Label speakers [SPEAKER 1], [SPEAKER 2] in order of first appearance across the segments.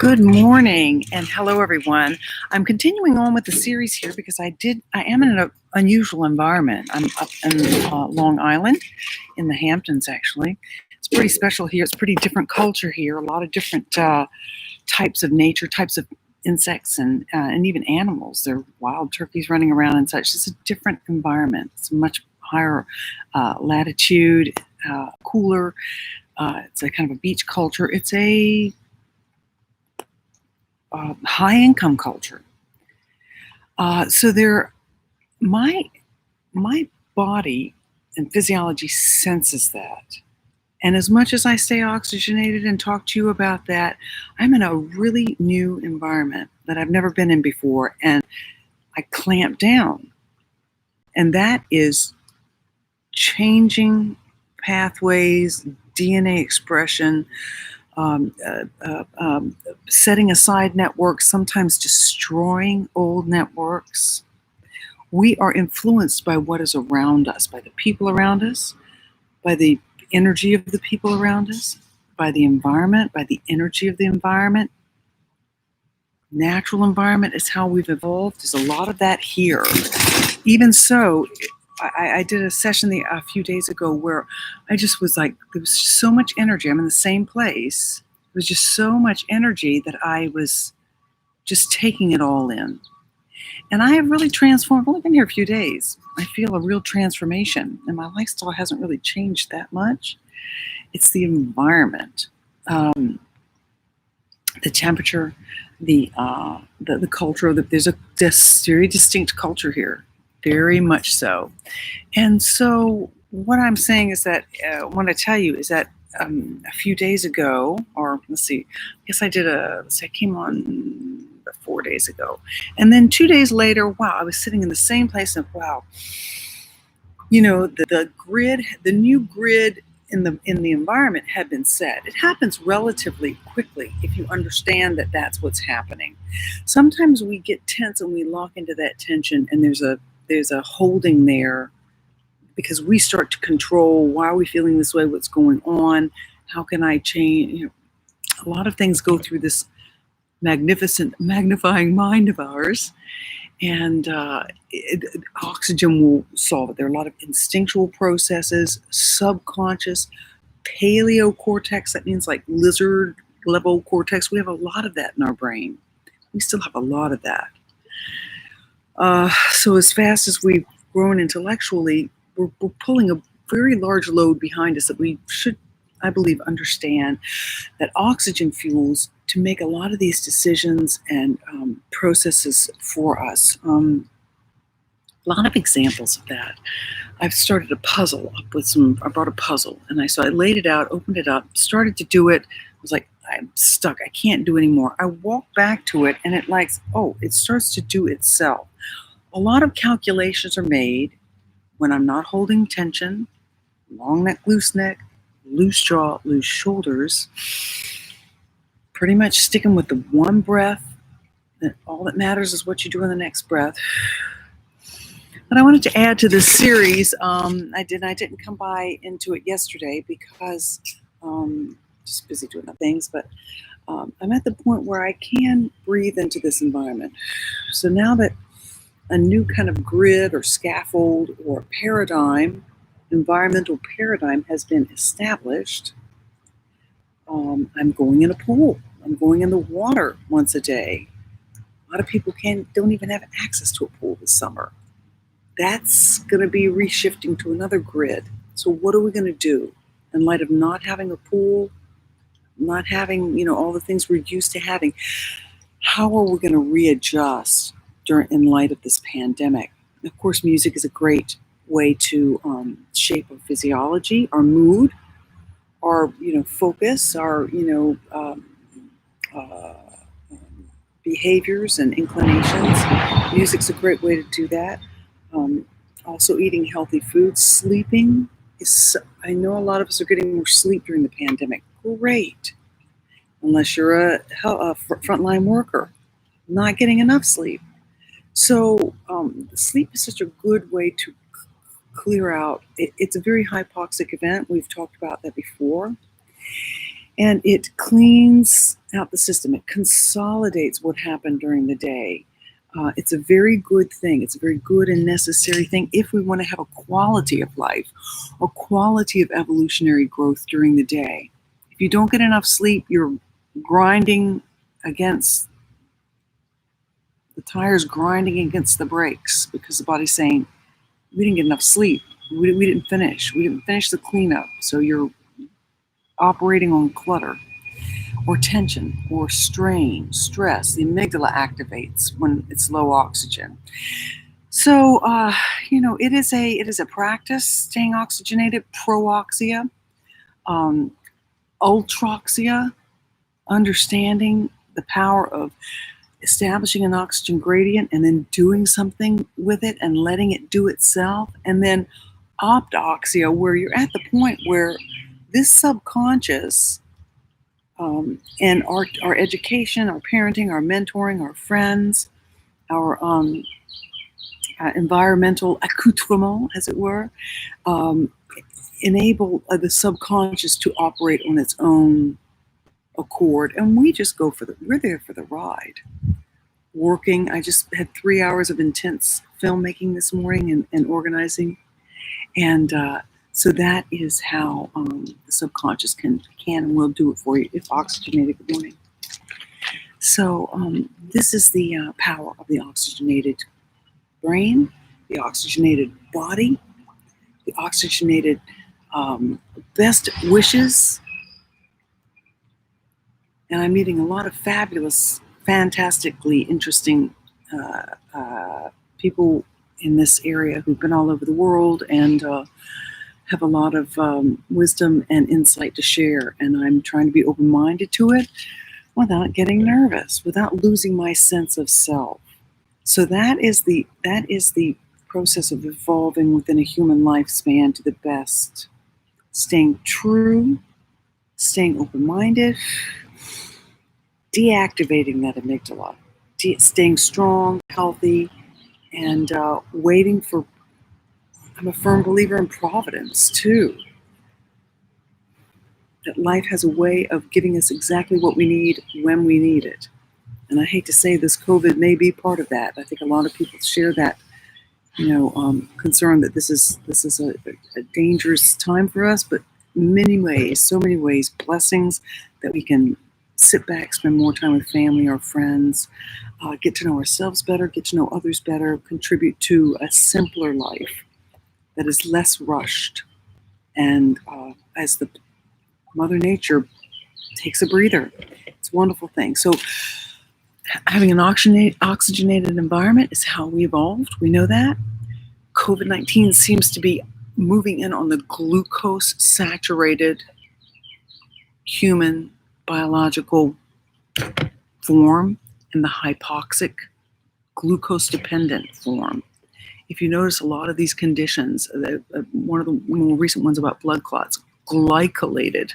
[SPEAKER 1] Good morning and hello everyone. I'm continuing on with the series here because I am in an unusual environment. I'm up in Long Island in the Hamptons actually. It's pretty special here. It's pretty different culture here. A lot of different types of nature, types of insects and even animals. There are wild turkeys running around and such. It's a different environment. It's a much higher latitude, cooler. It's a kind of a beach culture. It's a high income culture. My body and physiology senses that. And as much as I stay oxygenated and talk to you about that, I'm in a really new environment that I've never been in before, and I clamp down. And that is changing pathways, DNA expression, setting aside networks, sometimes destroying old networks. We are influenced by what is around us, by the people around us, by the energy of the people around us, by the environment, by the energy of the environment. Natural environment is how we've evolved. There's a lot of that here. Even so, I did a session a few days ago where I just was like, there was so much energy. I'm in the same place. There was just so much energy that I was just taking it all in. And I have really transformed. I've only been here a few days. I feel a real transformation, and my lifestyle hasn't really changed that much. It's the environment, the temperature, the culture. There's a very distinct culture here. Very much so. And so what I'm saying is that, what I tell you is that a few days ago, or let's see, I guess I came on 4 days ago. And then 2 days later, wow, I was sitting in the same place and wow, the grid, the new grid in the environment had been set. It happens relatively quickly if you understand that that's what's happening. Sometimes we get tense and we lock into that tension, and there's a holding there because we start to control, why are we feeling this way, what's going on, how can I change. A lot of things go through this magnificent magnifying mind of ours, and oxygen will solve it. There are a lot of instinctual processes, subconscious, paleocortex, that means like lizard level cortex. We have a lot of that in our brain. We still have a lot of that. So as fast as we've grown intellectually, we're pulling a very large load behind us that we should, I believe, understand that oxygen fuels to make a lot of these decisions and processes for us. A lot of examples of that. I've started a puzzle up with I brought a puzzle, and I laid it out, opened it up, started to do it. I was like, I'm stuck. I can't do anymore. I walked back to it, and it starts to do itself. A lot of calculations are made when I'm not holding tension, long neck, loose jaw, loose shoulders, pretty much sticking with the one breath. That all that matters is what you do in the next breath. But I wanted to add to this series. I didn't come into it yesterday because just busy doing other things, but I'm at the point where I can breathe into this environment. So now that a new kind of grid or scaffold or paradigm, environmental paradigm has been established, I'm going in a pool. I'm going in the water once a day. A lot of people don't even have access to a pool this summer. That's going to be reshifting to another grid. So what are we going to do in light of not having a pool, not having, all the things we're used to having? How are we going to readjust in light of this pandemic? Of course, music is a great way to shape our physiology, our mood, our focus, our behaviors and inclinations. Music's a great way to do that. Also eating healthy foods, sleeping I know a lot of us are getting more sleep during the pandemic. Great, unless you're a frontline worker, not getting enough sleep. So sleep is such a good way to clear out. It's a very hypoxic event. We've talked about that before. And it cleans out the system. It consolidates what happened during the day. It's a very good thing. It's a very good and necessary thing if we want to have a quality of life, a quality of evolutionary growth during the day. If you don't get enough sleep, you're grinding against the tires, grinding against the brakes, because the body's saying, we didn't get enough sleep. We didn't finish. We didn't finish the cleanup. So you're operating on clutter or tension or strain, stress. The amygdala activates when it's low oxygen. So, it is a practice, staying oxygenated, PROoxia, ultroxia, understanding the power of establishing an oxygen gradient and then doing something with it and letting it do itself. And then optoxia, where you're at the point where this subconscious and our education, our parenting, our mentoring, our friends, our environmental accoutrement, as it were, enable the subconscious to operate on its own accord. And we just we're there for the ride. Working, I just had 3 hours of intense filmmaking this morning and organizing. And so that is how the subconscious can and will do it for you if oxygenated. Good morning. So this is the power of the oxygenated brain, the oxygenated body, the oxygenated best wishes. And I'm meeting a lot of fabulous, fantastically interesting people in this area who've been all over the world and have a lot of wisdom and insight to share. And I'm trying to be open-minded to it without getting nervous, without losing my sense of self. So that is the process of evolving within a human lifespan to the best. Staying true, staying open-minded, deactivating that amygdala, staying strong, healthy, and waiting for, I'm a firm believer in providence too. That life has a way of giving us exactly what we need when we need it. And I hate to say this, COVID may be part of that. I think a lot of people share that, concern that this is a dangerous time for us, but many ways, so many ways, blessings that we can sit back, spend more time with family or friends, get to know ourselves better, get to know others better, contribute to a simpler life that is less rushed. And as the Mother Nature takes a breather, it's a wonderful thing. So having an oxygenated environment is how we evolved. We know that. COVID-19 seems to be moving in on the glucose-saturated human biological form and the hypoxic glucose-dependent form. If you notice a lot of these conditions, one of the more recent ones about blood clots, glycolated,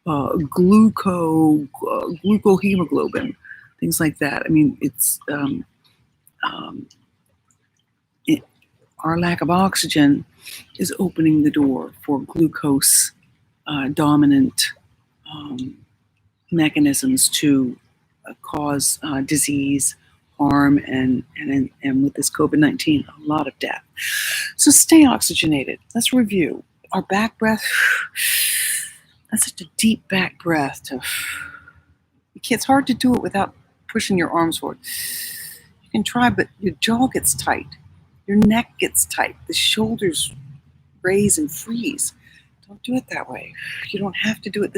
[SPEAKER 1] glucohemoglobin, things like that. I mean, it's our lack of oxygen is opening the door for glucose dominant mechanisms to cause disease, harm, and with this COVID-19, a lot of death. So stay oxygenated. Let's review. Our back breath, that's such a deep back breath. It's hard to do it without pushing your arms forward. You can try, but your jaw gets tight. Your neck gets tight. The shoulders raise and freeze. Don't do it that way. You don't have to do it.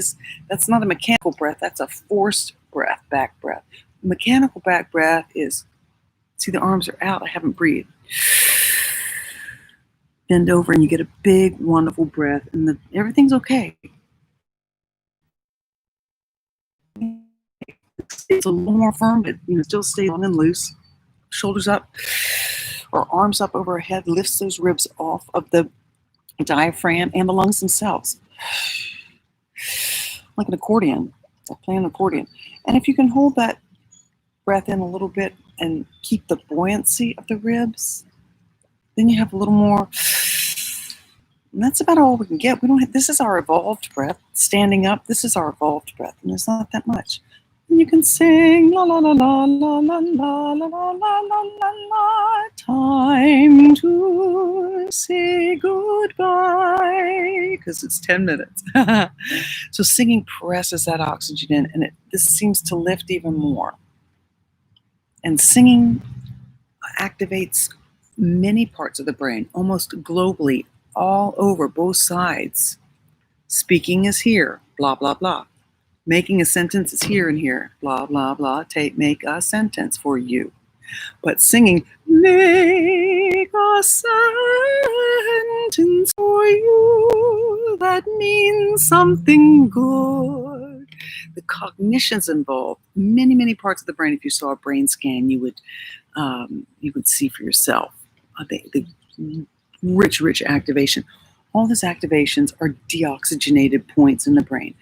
[SPEAKER 1] That's not a mechanical breath. That's a forced breath, back breath. Mechanical back breath is, see, the arms are out. I haven't breathed. Bend over and you get a big, wonderful breath, and everything's okay. It's a little more firm, but still stay long and loose. Shoulders up or arms up over our head, lifts those ribs off of the diaphragm and the lungs themselves. Like an accordion, playing an accordion. And if you can hold that breath in a little bit and keep the buoyancy of the ribs, then you have a little more. And that's about all we can get. We don't have, this is our evolved breath. Standing up, this is our evolved breath. And there's not that much. And you can sing la la la la la la la la la la la la la. Time to say goodbye because it's 10 minutes. So singing presses that oxygen in, and this seems to lift even more. And singing activates many parts of the brain, almost globally, all over, both sides. Speaking is here, blah, blah, blah. Making a sentence is here and here, blah, blah, blah. Make a sentence for you. But singing, make a sentence for you that means something good. The cognition's involved. Many, many parts of the brain. If you saw a brain scan, you would see for yourself the rich, rich activation. All these activations are deoxygenated points in the brain.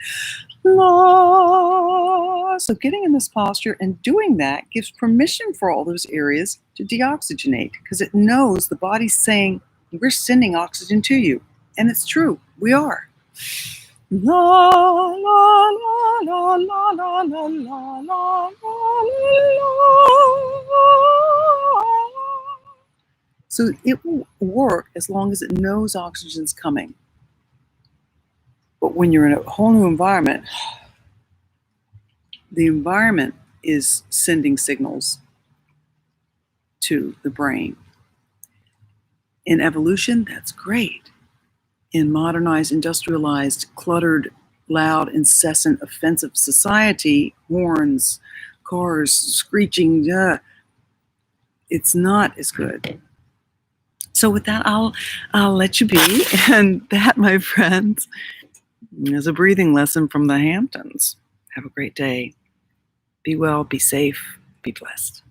[SPEAKER 1] So getting in this posture and doing that gives permission for all those areas to deoxygenate because it knows the body's saying, we're sending oxygen to you. And it's true, we are. La, la, la, la, la, la, la, la, la, la. So it will work as long as it knows oxygen's coming. But when you're in a whole new environment, the environment is sending signals to the brain. In evolution, that's great. In modernized, industrialized, cluttered, loud, incessant, offensive society, horns, cars, screeching, it's not as good. So with that, I'll let you be. And that, my friends, is a breathing lesson from the Hamptons. Have a great day. Be well, be safe, be blessed.